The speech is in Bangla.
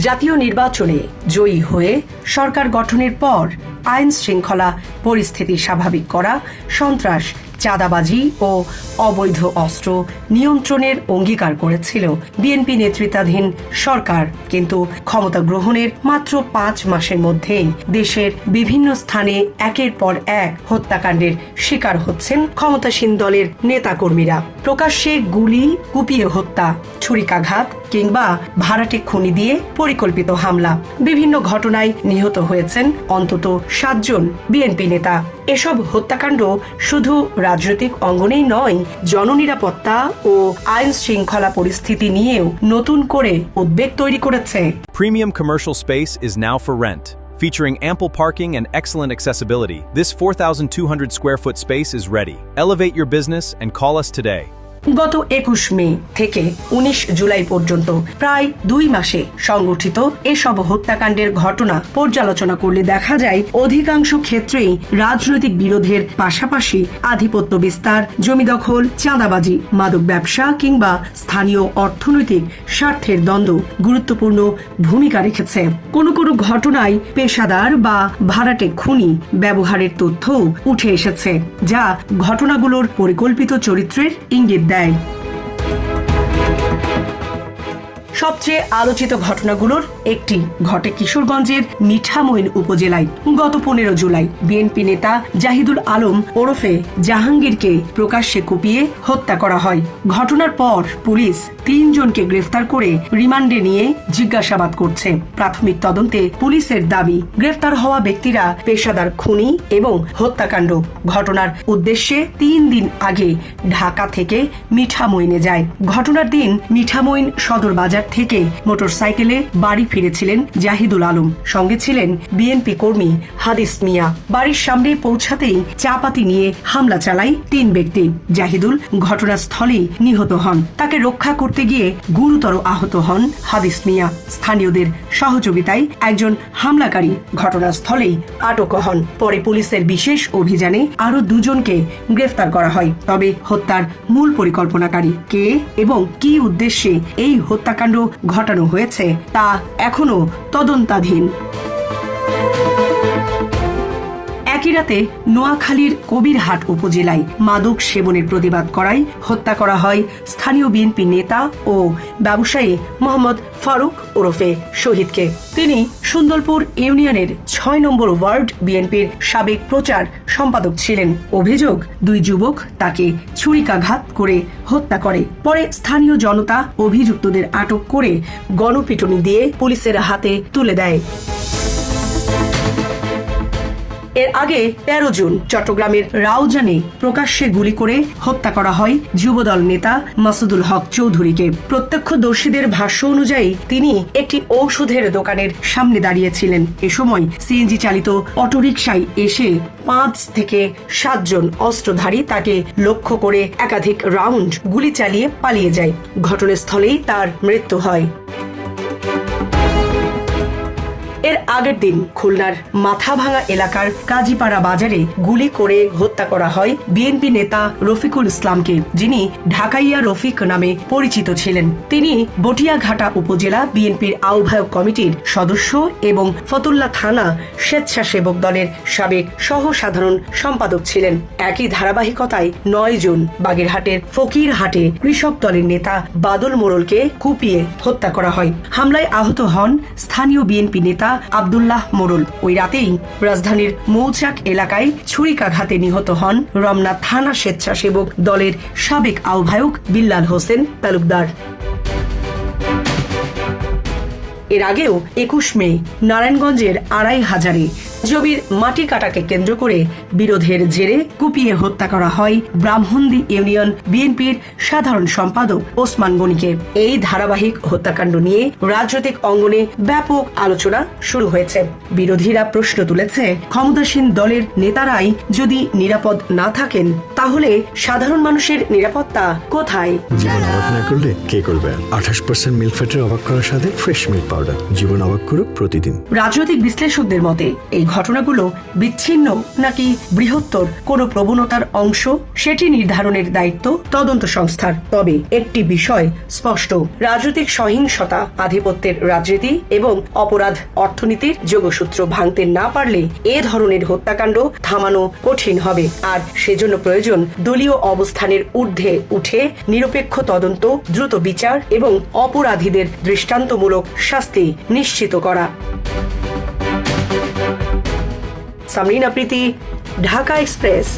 জাতীয় নির্বাচনে জয়ী হয়ে সরকার গঠনের পর আইন শৃঙ্খলা পরিস্থিতি স্বাভাবিক করা, সন্ত্রাস, চাঁদাবাজি ও অবৈধ অস্ত্র নিয়ন্ত্রণের অঙ্গীকার করেছিল বিএনপি নেতৃত্বাধীন সরকার। কিন্তু ক্ষমতা গ্রহণের মাত্র 5 মাসের মধ্যেই দেশের বিভিন্ন স্থানে একের পর এক হত্যাকাণ্ডের শিকার হচ্ছেন ক্ষমতাসীন দলের নেতাকর্মীরা। প্রকাশ্যে গুলি, কুপিয়ে হত্যা, ছুরিকাঘাত কিংবা ভাড়াটে খুনি দিয়ে পরিকল্পিত হামলা। বিভিন্ন ঘটনায় নিহত হয়েছেন অন্তত 7 জন বিএনপি নেতা। এসব হত্যাকাণ্ড শুধু রাজনৈতিক অঙ্গনেই নয়, জননিরাপত্তা ও আইন শৃঙ্খলা পরিস্থিতি নিয়েও নতুন করে উদ্বেগ তৈরি করেছে। Premium commercial space is now for rent. Featuring ample parking and excellent accessibility, this 4,200 square foot space is ready. Elevate your business and call us today. গত 21 মে থেকে 19 জুলাই পর্যন্ত প্রায় 2 মাসে সংগঠিত এসব হত্যাকাণ্ডের ঘটনা পর্যালোচনা করলে দেখা যায় অধিকাংশ ক্ষেত্রেই রাজনৈতিক বিরোধের পাশাপাশি আধিপত্য বিস্তার, জমি দখল, চাঁদাবাজি, মাদক ব্যবসা কিংবা স্থানীয় অর্থনৈতিক স্বার্থের দ্বন্দ্ব গুরুত্বপূর্ণ ভূমিকা রেখেছে। কোনো কোনো ঘটনায় পেশাদার বা ভাড়াটে খুনি ব্যবহারের তথ্যও উঠে এসেছে, যা ঘটনাগুলোর পরিকল্পিত চরিত্রের ইঙ্গিত দেয়। সবচেয়ে আলোচিত ঘটনাগুলোর একটি ঘটে কিশোরগঞ্জের মিঠামইন উপজেলায়। গত 15 জুলাই বিএনপি নেতা জাহিদুল আলম ওরফে জাহাঙ্গীরকে প্রকাশ্যে কুপিয়ে হত্যা করা হয়। ঘটনার পর পুলিশ 3 জনকে গ্রেফতার করে রিমান্ডে নিয়ে জিজ্ঞাসাবাদ করছে। প্রাথমিক তদন্তে পুলিশের দাবি, গ্রেফতার হওয়া ব্যক্তিরা পেশাদার খুনি এবং হত্যাকাণ্ড ঘটনার উদ্দেশ্যে 3 দিন আগে ঢাকা থেকে মিঠামইনে যায়। ঘটনার দিন মিঠামইন সদর বাজার থেকে মোটরসাইকেলে বাড়ি ফিরেছিলেন জাহিদুল আলম। সঙ্গে ছিলেন বিএনপি কর্মী হাদিস মিয়া। বাড়ির সামনে পৌঁছাতেই চাপাতি নিয়ে হামলা চালায় 3 ব্যক্তি। জাহিদুল ঘটনাস্থলেই নিহত হন। তাকে রক্ষা করতে গিয়ে গুরুতর আহত হন হাদিস মিয়া। স্থানীয়দের সহযোগিতায় একজন হামলাকারী ঘটনাস্থলেই আটক হন। পরে পুলিশের বিশেষ অভিযানে আরো 2 জনকে গ্রেফতার করা হয়। তবে হত্যার মূল পরিকল্পনাকারী কে এবং কি উদ্দেশ্যে এই হত্যাকাণ্ড ঘটানো হয়েছে তা এখনো তদন্তাধীন। একই রাতে নোয়াখালীর কবিরহাট উপজেলায় মাদক সেবনের প্রতিবাদ করায় হত্যা করা হয় স্থানীয় বিএনপি নেতা ও ব্যবসায়ী মোহাম্মদ ফারুক ওরফে শহীদকে। তিনি সুন্দরপুর ইউনিয়নের 6 নম্বর ওয়ার্ড বিএনপির সাবেক প্রচার সম্পাদক ছিলেন। অভিযোগ, 2 যুবক তাকে ছুরিকাঘাত করে হত্যা করে। পরে স্থানীয় জনতা অভিযুক্তদের আটক করে গণপিটুনি দিয়ে পুলিশের হাতে তুলে দেয়। এর আগে 13 জুন চট্টগ্রামের রাউজানে প্রকাশ্যে গুলি করে হত্যা করা হয় যুবদল নেতা মাসুদুল হক চৌধুরীকে। প্রত্যক্ষদর্শীদের ভাষ্য অনুযায়ী তিনি একটি ঔষধের দোকানের সামনে দাঁড়িয়েছিলেন। এ সময় সিএনজি চালিত অটোরিকশায় এসে 5 থেকে 7 জন অস্ত্রধারী তাকে লক্ষ্য করে একাধিক রাউন্ড গুলি চালিয়ে পালিয়ে যায়। ঘটনাস্থলেই তার মৃত্যু হয়। এর আগের দিন খুলনার মাথাভাঙা এলাকার কাজীপাড়া বাজারে গুলি করে হত্যা করা হয় বিএনপি নেতা রফিকুল ইসলামকে, যিনি ঢাকাইয়া রফিক নামে পরিচিত ছিলেন। তিনি বটিয়াঘাটা উপজেলা বিএনপির আহ্বায়ক কমিটির সদস্য এবং ফতুল্লা থানা স্বেচ্ছাসেবক দলের সাবেক সহ সাধারণ সম্পাদক ছিলেন। একই ধারাবাহিকতায় 9 জুন বাগেরহাটের ফকিরহাটে কৃষক দলের নেতা বাদল মোড়লকে কুপিয়ে হত্যা করা হয়। হামলায় আহত হন স্থানীয় বিএনপি নেতা আব্দুল্লাহ মোড়ল। ওই রাতেই রাজধানীর মৌচাক এলাকায় ছুরিকাঘাতে নিহত হন রমনা থানা স্বেচ্ছাসেবক দলের সাবেক আহ্বায়ক বিল্লাল হোসেন তালুকদার। এর আগেও 21 মে নারায়ণগঞ্জের আড়াইহাজারে জমির মাটি কাটাকে কেন্দ্র করে বিরোধের জেরে কুপিয়ে হত্যা করা হয় ব্রাহ্মণদী ইউনিয়ন বিএনপির সাধারণ সম্পাদক ওসমান গনিকে। এই ধারাবাহিক হত্যাকাণ্ড নিয়ে রাজনৈতিক অঙ্গনে ব্যাপক আলোচনা শুরু হয়েছে। বিরোধীরা প্রশ্ন তুলেছে, ক্ষমতাসীন দলের নেতারাই যদি নিরাপদ না থাকেন, তাহলে সাধারণ মানুষের নিরাপত্তা কোথায়? জীবন অবাক না করলে কে করবে? 28% মিল্ক ফ্যাটের অবাক করার সাথে ফ্রেশ মিল্ক পাউডার। জীবন অবাক করুক প্রতিদিন। রাজনৈতিক বিশ্লেষকদের মতে এই ঘটনাগুলো বিচ্ছিন্ন নাকি বৃহত্তর কোনো প্রবণতার অংশ সেটি নির্ধারণের দায়িত্ব তদন্ত সংস্থার। তবে একটি বিষয় স্পষ্ট, রাজনৈতিক সহিংসতা, আধিপত্যের রাজনীতি এবং অপরাধ অর্থনীতির যোগসূত্র ভাঙতে না পারলে এ ধরনের হত্যাকাণ্ড থামানো কঠিন হবে। আর সেজন্য প্রয়োজন দলীয় অবস্থানের ঊর্ধ্বে উঠে নিরপেক্ষ তদন্ত, দ্রুত বিচার এবং অপরাধীদের দৃষ্টান্তমূলক শাস্তি নিশ্চিত করা। সামরিনা প্রীতি, ঢাকা এক্সপ্রেস।